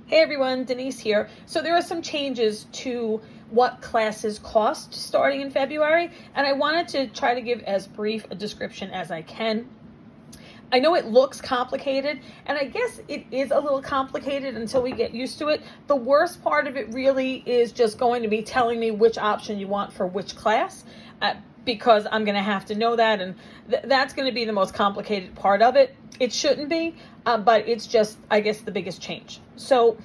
Hey everyone, Denise here. So there are some changes to what classes cost starting in February, and I wanted to try to give as brief a description as I can. I know it looks complicated, and I guess it is a little complicated until we get used to it. The worst part of it really is just going to be telling me which option you want for which class, because I'm going to have to know that, and that's going to be the most complicated part of it. It shouldn't be, but it's just, I guess, the biggest change. So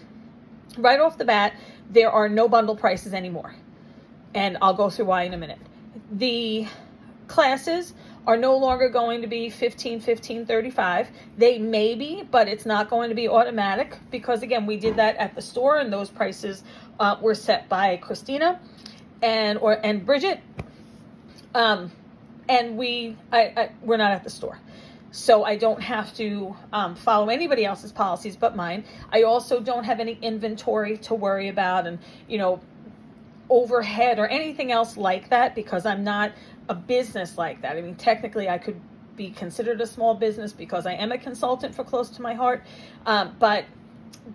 right off the bat, there are no bundle prices anymore, and I'll go through why in a minute. The classes are no longer going to be $15.35. They may be, but it's not going to be automatic, because again, we did that at the store, and those prices were set by Christina and Bridget, and we're not at the store. So I don't have to follow anybody else's policies but mine. I also don't have any inventory to worry about, and overhead or anything else like that, because I'm not a business like that. I mean, technically I could be considered a small business because I am a consultant for Close to My Heart, but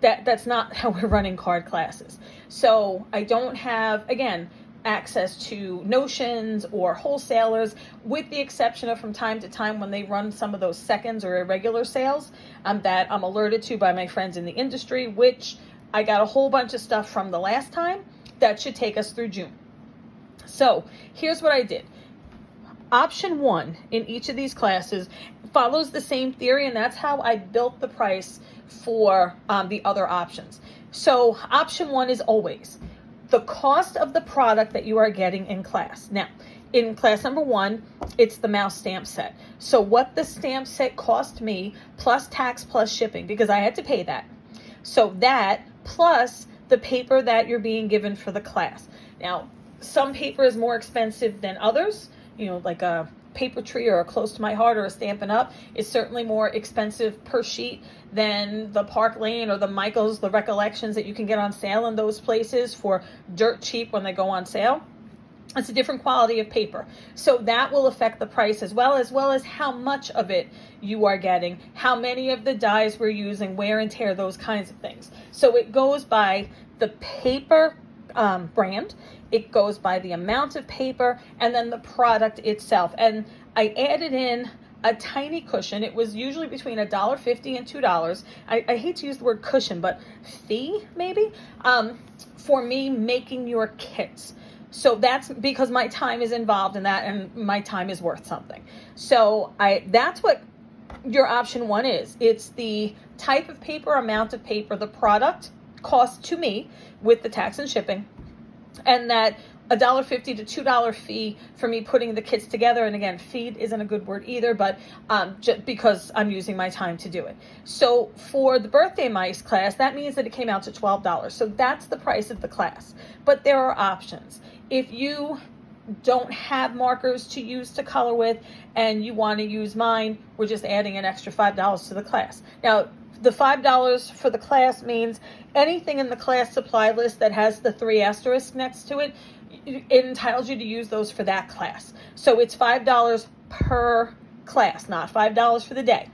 that's not how we're running card classes. So I don't have, again, access to Notions or wholesalers, with the exception of from time to time when they run some of those seconds or irregular sales that I'm alerted to by my friends in the industry, which I got a whole bunch of stuff from the last time that should take us through June. So here's what I did. Option 1 in each of these classes follows the same theory, and that's how I built the price for the other options. So option 1 is always the cost of the product that you are getting in class. Now, in class number 1, it's the mouse stamp set. So what the stamp set cost me, plus tax, plus shipping, because I had to pay that. So that, plus the paper that you're being given for the class. Now, some paper is more expensive than others. Like a Papertree or a Close to My Heart or a Stampin' Up! Is certainly more expensive per sheet than the Park Lane or the Michaels, the Recollections that you can get on sale in those places for dirt cheap when they go on sale. It's a different quality of paper. So that will affect the price as well as how much of it you are getting, how many of the dies we're using, wear and tear, those kinds of things. So it goes by the paper brand, it goes by the amount of paper, and then the product itself. And I added in a tiny cushion. It was usually between $1.50 and $2. I hate to use the word cushion, but fee maybe, for me making your kits. So that's because my time is involved in that, and my time is worth something. So that's what your option 1 is. It's the type of paper, amount of paper, the product cost to me with the tax and shipping, and that $1.50 to $2 fee for me putting the kits together. And again, feed isn't a good word either, but just because I'm using my time to do it. So for the birthday mice class, that means that it came out to $12. So that's the price of the class. But there are options. If you don't have markers to use to color with and you want to use mine, we're just adding an extra $5 to the class. Now, the $5 for the class means anything in the class supply list that has the 3 asterisks next to it, it entitles you to use those for that class. So it's $5 per class, not $5 for the day.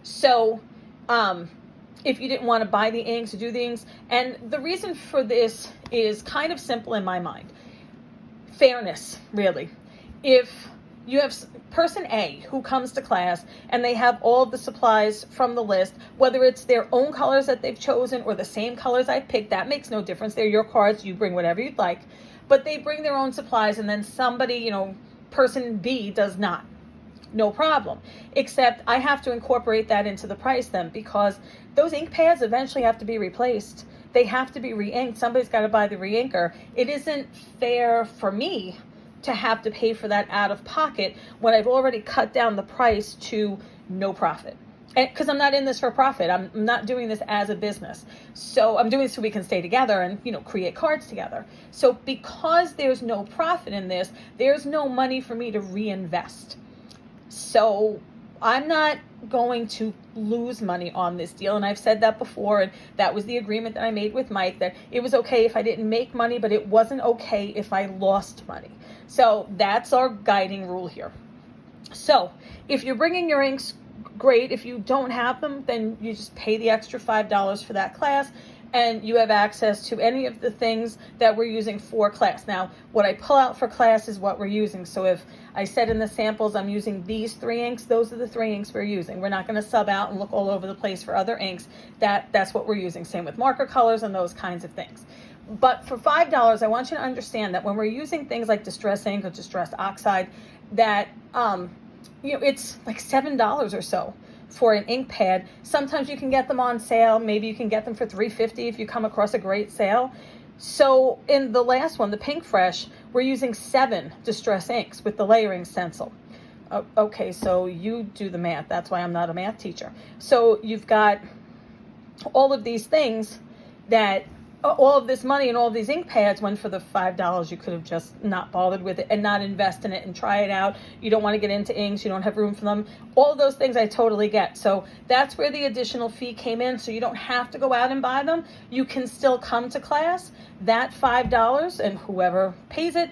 So if you didn't want to buy the inks or do the inks, and the reason for this is kind of simple in my mind. Fairness, really. If you have person A who comes to class and they have all of the supplies from the list, whether it's their own colors that they've chosen or the same colors I picked, that makes no difference. They're your cards, you bring whatever you'd like, but they bring their own supplies, and then somebody, person B does not. No problem. Except I have to incorporate that into the price then, because those ink pads eventually have to be replaced. They have to be re-inked. Somebody's got to buy the re-inker. It isn't fair for me to have to pay for that out of pocket when I've already cut down the price to no profit. Because I'm not in this for profit. I'm not doing this as a business. So I'm doing this so we can stay together and, create cards together. So because there's no profit in this, there's no money for me to reinvest. So I'm not going to lose money on this deal. And I've said that before. And that was the agreement that I made with Mike, that it was okay if I didn't make money, but it wasn't okay if I lost money. So that's our guiding rule here. So if you're bringing your inks great. If you don't have them, then you just pay the extra $5 for that class, and you have access to any of the things that we're using for class. Now, what I pull out for class is what we're using. So if I said in the samples I'm using these 3 inks, those are the 3 inks we're using. We're not going to sub out and look all over the place for other inks. That's what we're using. Same with marker colors and those kinds of things. But for $5, I want you to understand that when we're using things like Distress ink or Distress oxide, that it's like $7 or so for an ink pad. Sometimes you can get them on sale. Maybe you can get them for $3.50 if you come across a great sale. So in the last one, the Pink Fresh, we're using 7 Distress inks with the layering stencil. Okay, so you do the math. That's why I'm not a math teacher. So you've got all of these things that all of this money and all of these ink pads went for the $5. You could have just not bothered with it and not invest in it and try it out. You don't want to get into inks. You don't have room for them. All of those things I totally get. So that's where the additional fee came in. So you don't have to go out and buy them. You can still come to class. That $5, and whoever pays it,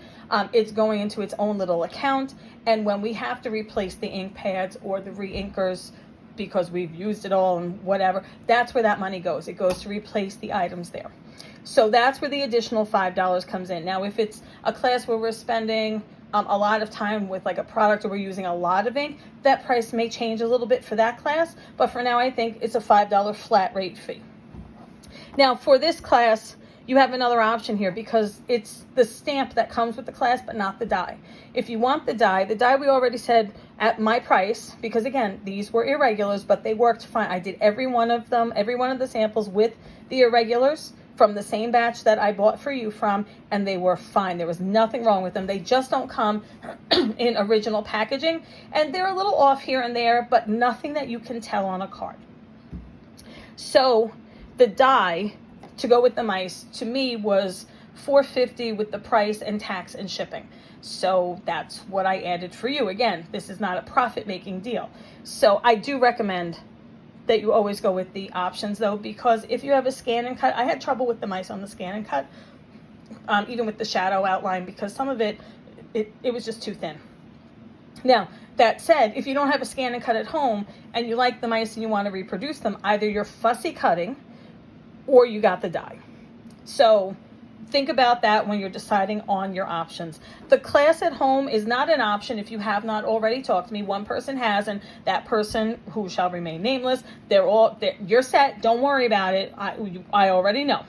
it's going into its own little account. And when we have to replace the ink pads or the re-inkers because we've used it all and whatever, that's where that money goes. It goes to replace the items there. So that's where the additional $5 comes in. Now, if it's a class where we're spending a lot of time with like a product or we're using a lot of ink, that price may change a little bit for that class. But for now, I think it's a $5 flat rate fee. Now, for this class, you have another option here because it's the stamp that comes with the class, but not the die. If you want the die we already said at my price, because again, these were irregulars, but they worked fine. I did every one of them, every one of the samples with the irregulars from the same batch that I bought for you from, and they were fine. There was nothing wrong with them. They just don't come in original packaging, and they're a little off here and there, but nothing that you can tell on a card. So the die to go with the mice, to me, was $4.50 with the price and tax and shipping. So that's what I added for you. Again, this is not a profit-making deal. So I do recommend that you always go with the options, though, because if you have a scan and cut, I had trouble with the mice on the scan and cut, even with the shadow outline, because some of it was just too thin. Now, that said, if you don't have a scan and cut at home and you like the mice and you want to reproduce them, either you're fussy cutting or you got the die. So think about that when you're deciding on your options. The class at home is not an option if you have not already talked to me. One person has, and that person, who shall remain nameless, you're set. Don't worry about it. I already know.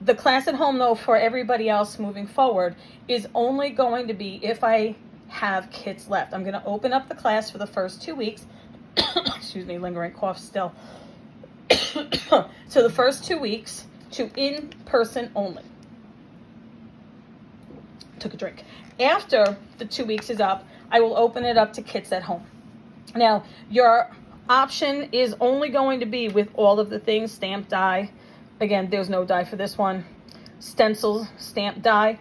The class at home, though, for everybody else moving forward, is only going to be if I have kits left. I'm going to open up the class for the first 2 weeks. Excuse me, lingering cough still. So the first 2 weeks to in-person only. Took a drink. After the 2 weeks is up, I will open it up to kits at home. Now, your option is only going to be with all of the things: stamp die. Again, there's no die for this one. Stencil, stamp die,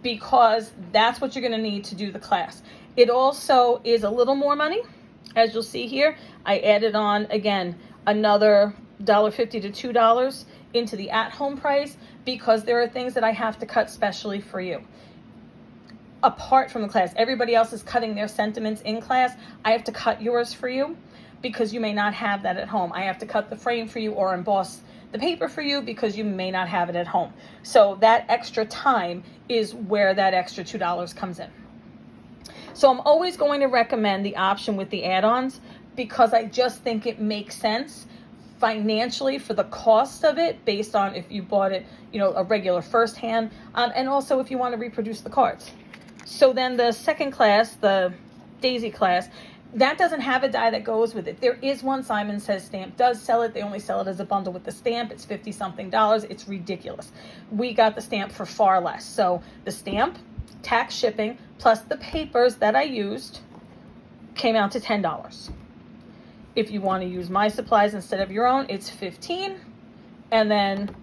because that's what you're going to need to do the class. It also is a little more money. As you'll see here, I added on, again, another $1.50 to $2 into the at-home price, because there are things that I have to cut specially for you. Apart from the class, everybody else is cutting their sentiments in class. I have to cut yours for you because you may not have that at home. I have to cut the frame for you or emboss the paper for you because you may not have it at home. So that extra time is where that extra $2 comes in. So I'm always going to recommend the option with the add-ons because I just think it makes sense financially for the cost of it, based on if you bought it, a regular first hand, and also if you want to reproduce the cards. So then the second class, the Daisy class, that doesn't have a die that goes with it. There is one. Simon Says Stamp does sell it. They only sell it as a bundle with the stamp. It's $50-something. It's ridiculous. We got the stamp for far less. So the stamp, tax, shipping, plus the papers that I used came out to $10. If you want to use my supplies instead of your own, it's $15. And then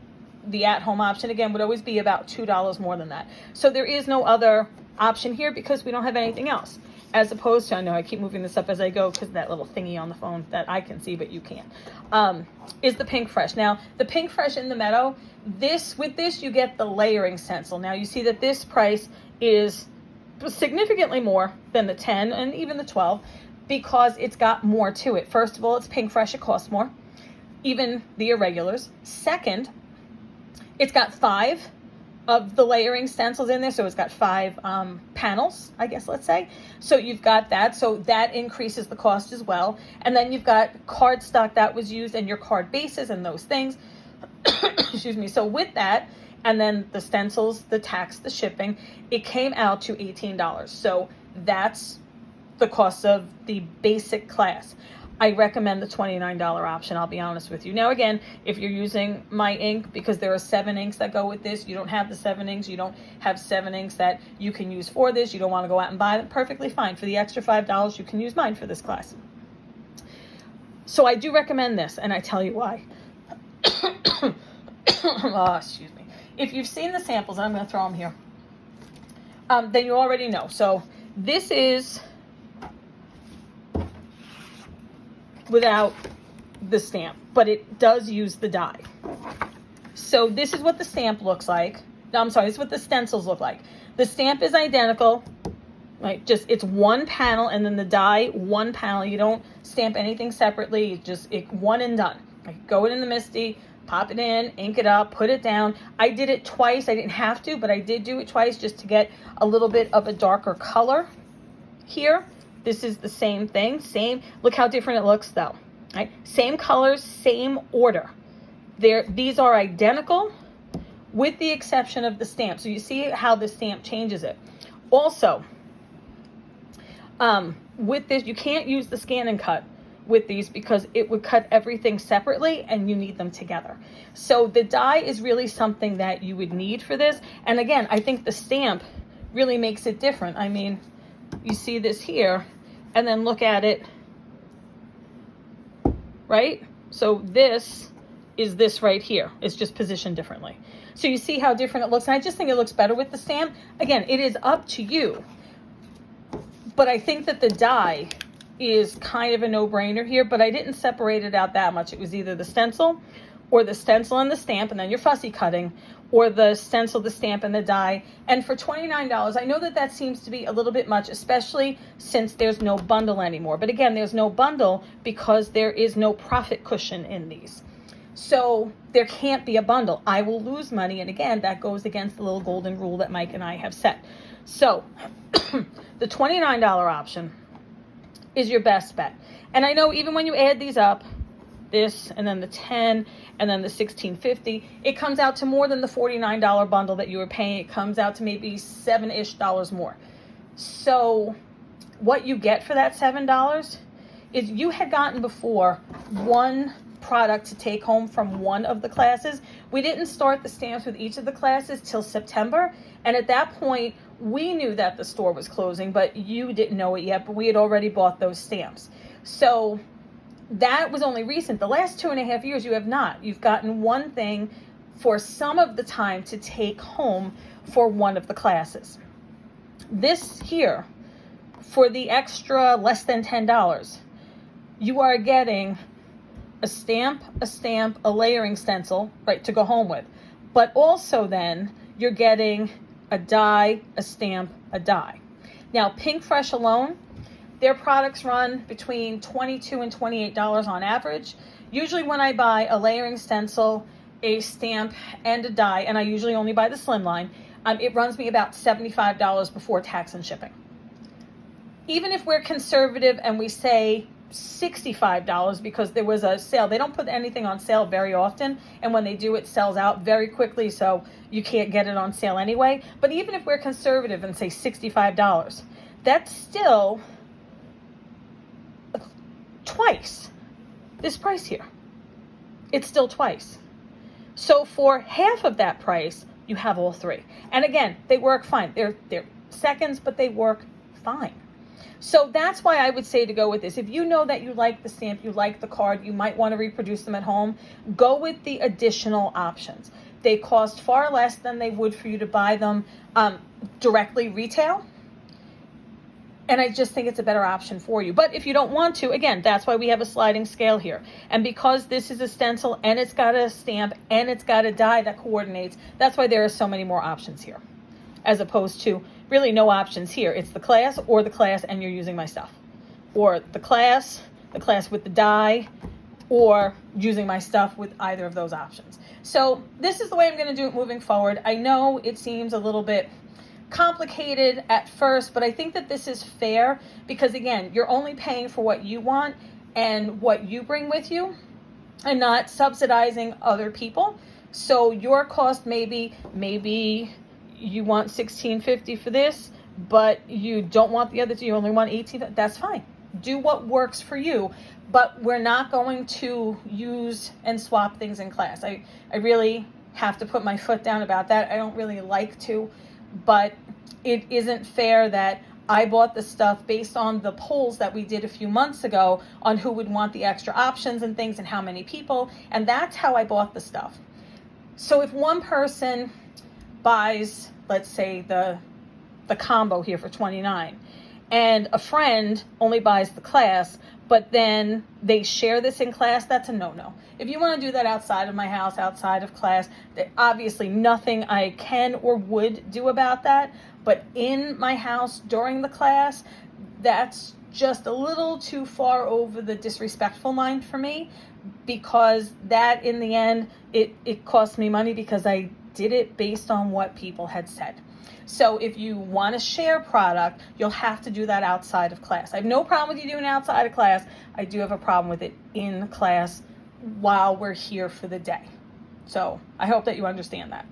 the at-home option, again, would always be about $2 more than that. So there is no other option here because we don't have anything else. As opposed to, I know I keep moving this up as I go because that little thingy on the phone that I can see but you can't, is the Pink Fresh. Now, the Pink Fresh in the Meadow, with this you get the layering stencil. Now you see that this price is significantly more than the 10 and even the 12. because it's got more to it. First of all, it's Pinkfresh, it costs more, even the irregulars. Second, it's got 5 of the layering stencils in there, so it's got 5 panels, I guess, let's say. So you've got that, so that increases the cost as well. And then you've got cardstock that was used and your card bases and those things. Excuse me. So with that, and then the stencils, the tax, the shipping, it came out to $18. So that's the cost of the basic class. I recommend the $29 option, I'll be honest with you. Now again, if you're using my ink, because there are 7 inks that go with this, you don't have the 7 inks, you don't have 7 inks that you can use for this, you don't want to go out and buy them, perfectly fine. For the extra $5, you can use mine for this class. So I do recommend this, and I tell you why. Oh, excuse me. If you've seen the samples, and I'm going to throw them here, then you already know. So this is without the stamp, but it does use the die. So this is what the stamp looks like. No, I'm sorry, this is what the stencils look like. The stamp is identical, right? Just it's one panel, and then the die, one panel. You don't stamp anything separately. It's just one and done. Like, go in the MISTI, pop it in, ink it up, put it down. I did it twice. I didn't have to, but I did do it twice just to get a little bit of a darker color here. This is the same thing, look how different it looks though, right? Same colors, same order. These are identical with the exception of the stamp. So you see how the stamp changes it. Also, with this, you can't use the scan and cut with these because it would cut everything separately and you need them together. So the die is really something that you would need for this. And again, I think the stamp really makes it different. I mean, you see this here, and then look at it, right? So this is this right here. It's just positioned differently. So you see how different it looks. And I just think it looks better with the stamp. Again, it is up to you. But I think that the die is kind of a no-brainer here, but I didn't separate it out that much. It was either the stencil or the stencil and the stamp, and then you're fussy cutting, or the stencil, the stamp, and the die. And for $29, I know that that seems to be a little bit much, especially since there's no bundle anymore. But again, there's no bundle because there is no profit cushion in these. So there can't be a bundle. I will lose money, and again, that goes against the little golden rule that Mike and I have set. So the $29 option is your best bet. And I know even when you add these up, this and then the 10 and then the $16.50, it comes out to more than the $49 bundle that you were paying. It comes out to maybe $7-ish more. So what you get for that $7 is you had gotten before one product to take home from one of the classes. We didn't start the stamps with each of the classes till September, and at that point we knew that the store was closing, but you didn't know it yet, but we had already bought those stamps. So that was only recent. The last 2.5 years you have not. You've gotten one thing for some of the time to take home for one of the classes. This here, for the extra less than $10, you are getting a stamp, a layering stencil, right, to go home with. But also then you're getting a die, a stamp, a die. Now, Pinkfresh alone, their products run between $22 and $28 on average. Usually when I buy a layering stencil, a stamp, and a die, and I usually only buy the slimline, it runs me about $75 before tax and shipping. Even if we're conservative and we say $65 because there was a sale, they don't put anything on sale very often, and when they do, it sells out very quickly, so you can't get it on sale anyway. But even if we're conservative and say $65, that's still twice this price here. It's still twice. So for half of that price, you have all three. And again, they work fine. They're seconds, but they work fine. So that's why I would say to go with this. If you know that you like the stamp, you like the card, you might want to reproduce them at home, go with the additional options. They cost far less than they would for you to buy them directly retail. And I just think it's a better option for you. But if you don't want to, again, that's why we have a sliding scale here. And because this is a stencil and it's got a stamp and it's got a die that coordinates, that's why there are so many more options here, as opposed to really no options here. It's the class or the class and you're using my stuff. or the class with the die, or using my stuff with either of those options. So this is the way I'm going to do it moving forward. I know it seems a little bit complicated at first, but I think that this is fair because, again, you're only paying for what you want and what you bring with you and not subsidizing other people. So your cost maybe you want $16.50 for this, but you don't want the other two, you only want $18. That's fine. Do what works for you, but we're not going to use and swap things in class. I really have to put my foot down about that. I don't really like to, but it isn't fair that I bought the stuff based on the polls that we did a few months ago on who would want the extra options and things and how many people, and that's how I bought the stuff. So if one person buys, let's say, the combo here for $29, and a friend only buys the class, but then they share this in class, that's a no-no. If you want to do that outside of my house, outside of class, obviously nothing I can or would do about that. But in my house during the class, that's just a little too far over the disrespectful line for me, because that in the end, it cost me money because I did it based on what people had said. So if you want to share product, you'll have to do that outside of class. I have no problem with you doing it outside of class. I do have a problem with it in class while we're here for the day. So I hope that you understand that.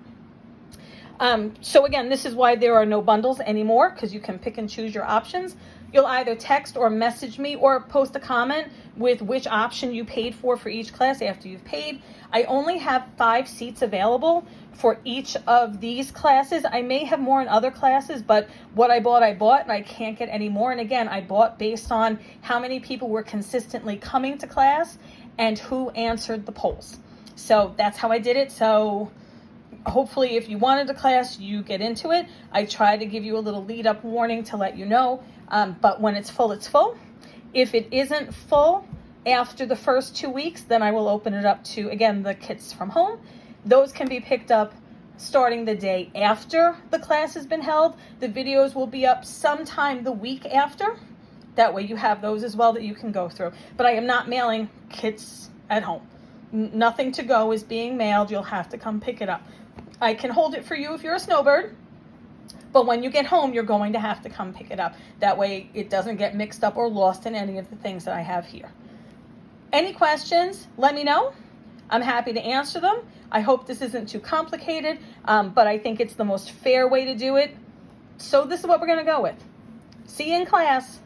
So again, this is why there are no bundles anymore, because you can pick and choose your options. You'll either text or message me or post a comment with which option you paid for each class after you've paid. I only have 5 seats available for each of these classes. I may have more in other classes, but what I bought, and I can't get any more. And again, I bought based on how many people were consistently coming to class and who answered the polls. So that's how I did it. So hopefully if you wanted a class, you get into it. I try to give you a little lead up warning to let you know, but when it's full, it's full. If it isn't full after the first 2 weeks, then I will open it up to, again, the kits from home. Those can be picked up starting the day after the class has been held. The videos will be up sometime the week after. That way you have those as well that you can go through. But I am not mailing kits at home. Nothing to go is being mailed. You'll have to come pick it up. I can hold it for you if you're a snowbird, but when you get home, you're going to have to come pick it up. That way it doesn't get mixed up or lost in any of the things that I have here. Any questions, let me know. I'm happy to answer them. I hope this isn't too complicated, but I think it's the most fair way to do it. So this is what we're going to go with. See you in class.